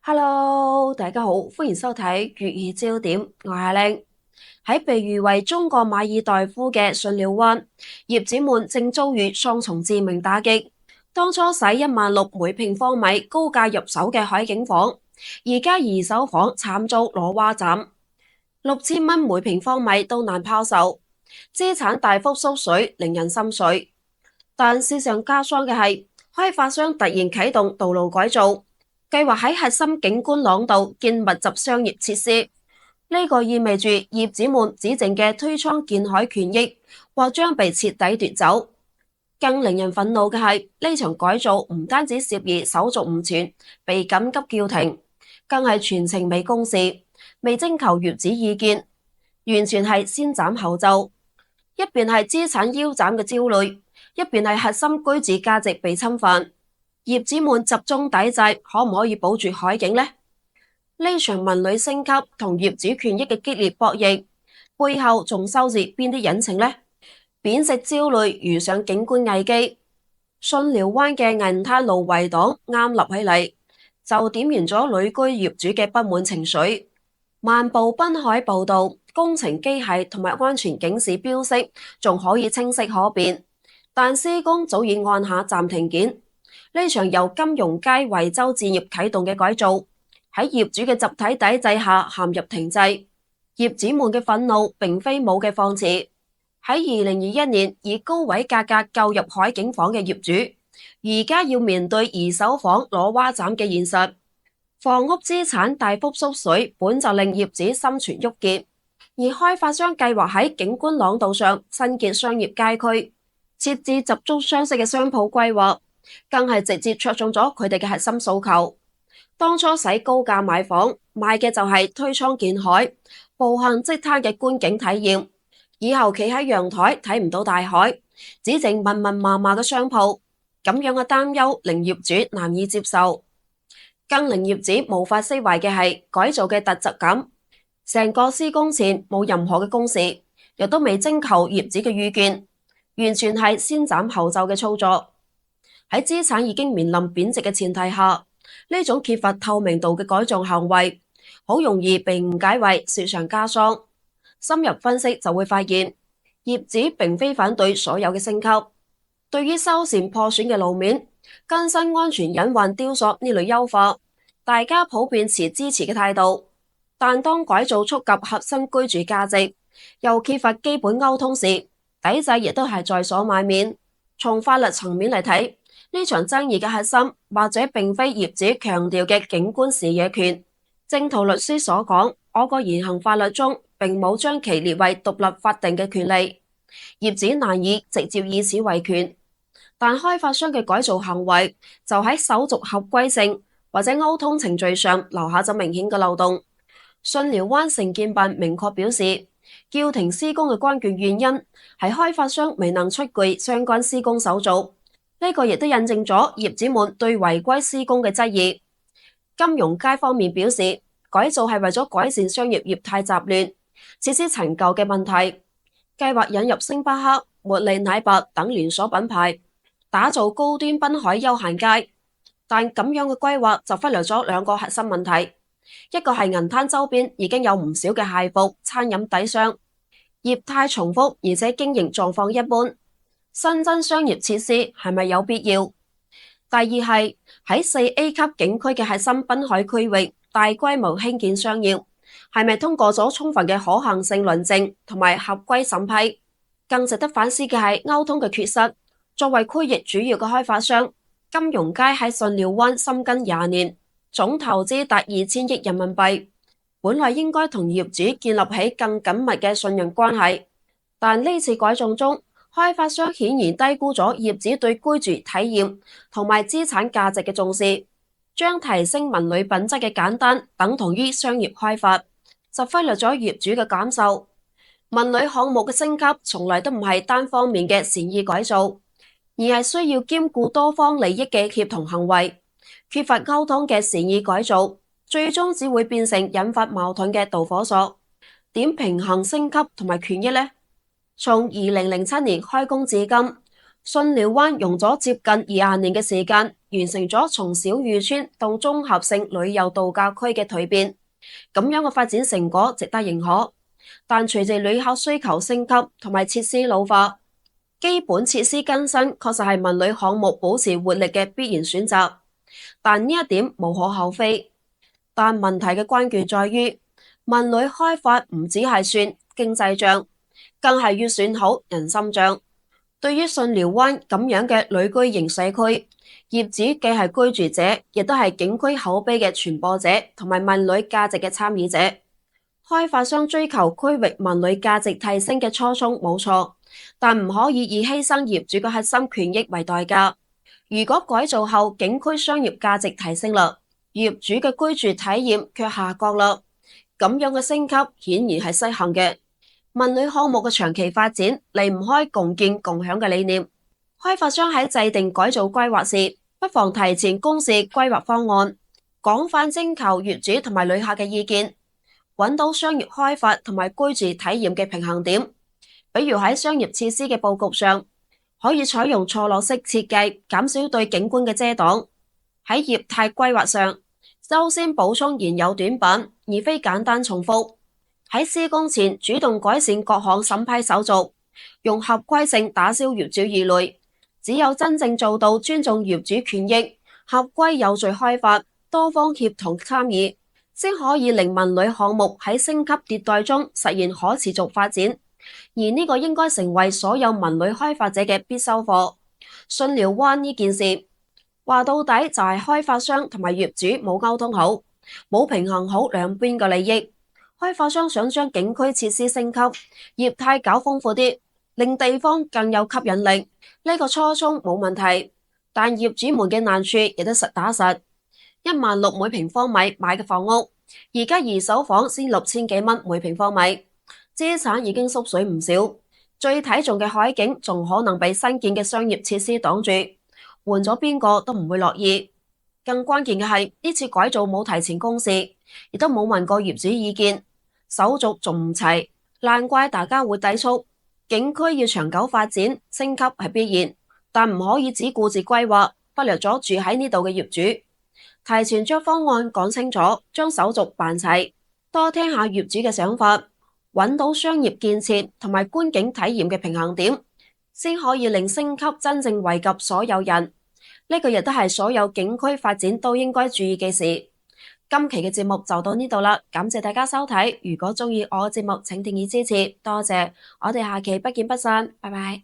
Hello，大家好，歡迎收睇粵語焦點，我係阿靚。喺被譽為中國馬爾代夫嘅巽寮灣，業主們正遭遇雙重致命打擊。當初使16000每平方米高價入手嘅海景房，而家二手房慘遭攞娃斬，6000蚊每平方米都難拋售，資產大幅縮水，令人心碎。但事上加霜嘅係，開發商突然啟動道路改造。計劃喺核心景觀廊道建密集商業設施，呢個意味住業主們只剩嘅推窗建海權益或將被徹底奪走。更令人憤怒嘅係，呢場改造唔單止涉嫌手續唔全，被緊急叫停，更係全程未公示，未徵求業主意見，完全係先斬後奏。一邊係資產腰斬嘅焦慮，一邊係核心居住價值被侵犯。業主們集中抵制，可唔可以保住海景呢？呢場文旅升級同業主權益嘅激烈博弈，背後仲收住邊啲隱情呢？貶值焦慮遇上景觀危機，巽寮灣嘅銀灘路圍擋啱立起嚟，就點燃咗旅居業主嘅不滿情緒。漫步濱海步道，工程機械同埋安全警示標識仲可以清晰可辨，但施工早已按下暫停鍵。呢場由金融街惠州置業啟動嘅改造，喺業主嘅集體抵制下陷入停滯。業主們嘅憤怒並非冇嘅放矢。喺2021年以高位價格購入海景房嘅業主，而家要面對二手房攞娃斬嘅現實。房屋資產大幅縮水，本就令業主心存鬱結。而開發商計劃喺景觀廊道上新建商業街區，設置集中商式嘅商鋪規劃，更係直接戳中咗佢哋嘅核心訴求。當初使高價買房，賣嘅就係推窗見海、步行即灘嘅觀景體驗。以後企喺陽台睇唔到大海，只剩密密麻麻嘅商鋪，咁樣嘅擔憂令業主難以接受。更令業主無法釋懷嘅係改造嘅突襲感。成個施工前冇任何嘅公示，亦都未徵求業主嘅意見，完全係先斬後奏嘅操作。喺資產已經面臨貶值嘅前提下，呢種缺乏透明度嘅改造行為，好容易被誤解為雪上加霜。深入分析就會發現，業主並非反對所有嘅升級。對於修繕破損嘅路面、更新安全隱患雕塑呢類優化，大家普遍持支持嘅態度。但當改造觸及核心居住價值，又缺乏基本溝通時，抵制亦都係在所難免。從法律層面嚟睇，呢場爭議嘅核心或者並非業主強調嘅景觀視野權。正途律師所講，我國現行法律中並冇將其列為獨立法定嘅權利，業主難以直接以此為權。但開發商嘅改造行為就喺手續合規性或者溝通程序上留下咗明顯嘅漏洞。巽寮灣承建辦明確表示，叫停施工嘅關鍵原因係開發商未能出具相關施工手續。呢個亦都印證咗業主們對違規施工嘅質疑。金融街方面表示，改造係為咗改善商業業態雜亂、設施陳舊嘅問題，計劃引入星巴克、茉莉奶白等連鎖品牌，打造高端濱海休閒街。但咁樣嘅規劃就忽略咗兩個核心問題，一個係銀灘周邊已經有唔少嘅鞋服、餐飲底商，業態重複而且經營狀況一般，新增商業設施係咪有必要？第二係喺4A 級景區嘅核心濱海區域大規模興建商業，係咪通過咗充分嘅可行性論證同埋合規審批？更值得反思嘅係溝通嘅缺失。作為區域主要嘅開發商，金融街喺巽寮灣深耕20年，總投資達2000億人民幣，本來應該同業主建立起更緊密嘅信任關係。但呢次改造中，開發商顯然低估咗業主對居住體驗同埋資產價值嘅重視，將提升文旅品質嘅簡單等同於商業開發，就忽略咗業主嘅感受。文旅項目嘅升級從來都唔係單方面嘅善意改造，而係需要兼顧多方利益嘅協同行為。缺乏溝通嘅善意改造，最終只會變成引發矛盾嘅導火索。點平衡升級同埋權益呢？從2007年開工至今，巽寮灣用咗接近20年嘅時間，完成咗從小漁村到綜合性旅遊度假區嘅蛻變，咁樣嘅發展成果值得認可。但隨住旅客需求升級同埋設施老化，基本設施更新確實係文旅項目保持活力嘅必然選擇。但呢一點無可厚非。但問題嘅關鍵在於，文旅開發唔只係算經濟賬，更係要算好人心賬。對於巽寮灣咁樣嘅旅居型社區，業主既係居住者，亦都係景區口碑嘅傳播者同埋文旅價值嘅參與者。開發商追求區域文旅價值提升嘅初衷冇錯，但唔可以以犧牲業主嘅核心權益為代價。如果改造後景區商業價值提升啦，業主嘅居住體驗卻下降啦，咁樣嘅升級顯然係失衡嘅。文旅項目嘅長期發展離唔開共建共享嘅理念。開發商喺制定改造規劃時，不妨提前公示規劃方案，廣泛徵求業主同埋旅客嘅意見，揾到商業開發同埋居住體驗嘅平衡點。比如喺商業設施嘅佈局上，可以採用錯落式設計，減少對景觀嘅遮擋。喺業態規劃上，優先補充現有短板，而非簡單重複。喺施工前主動改善各項審批手續，用合規性打消業主疑慮。只有真正做到尊重業主權益、合規有序開發、多方協同參與，先可以令文旅項目喺升級迭代中實現可持續發展。而呢個應該成為所有文旅開發者嘅必修課。巽寮灣呢件事，話到底就係開發商同埋業主冇溝通好，冇平衡好兩邊嘅利益。開發商想將景區設施升級，業態搞豐富啲，令地方更有吸引力，呢個初衷冇問題。但業主們嘅難處亦都實打實，16000每平方米買嘅房屋，而家二手房先6000幾蚊每平方米，資產已經縮水唔少。最睇重嘅海景仲可能被新建嘅商業設施擋住，換咗邊個都唔會樂意。更關鍵嘅係呢次改造冇提前公示，亦都冇問過業主意見，手續仲唔齊，難怪大家會抵觸。景區要長久發展，升級係必然，但唔可以只顧自規劃，忽略咗住喺呢度嘅業主。提前將方案講清楚，將手續辦齊，多聽下業主嘅想法，揾到商業建設同埋觀景體驗嘅平衡點，先可以令升級真正惠及所有人。呢個亦都係所有景區發展都應該注意嘅事。今期嘅節目就到呢度啦，感謝大家收睇。如果鍾意我嘅節目，請訂閱支持，多謝。我哋下期不見不散，拜拜。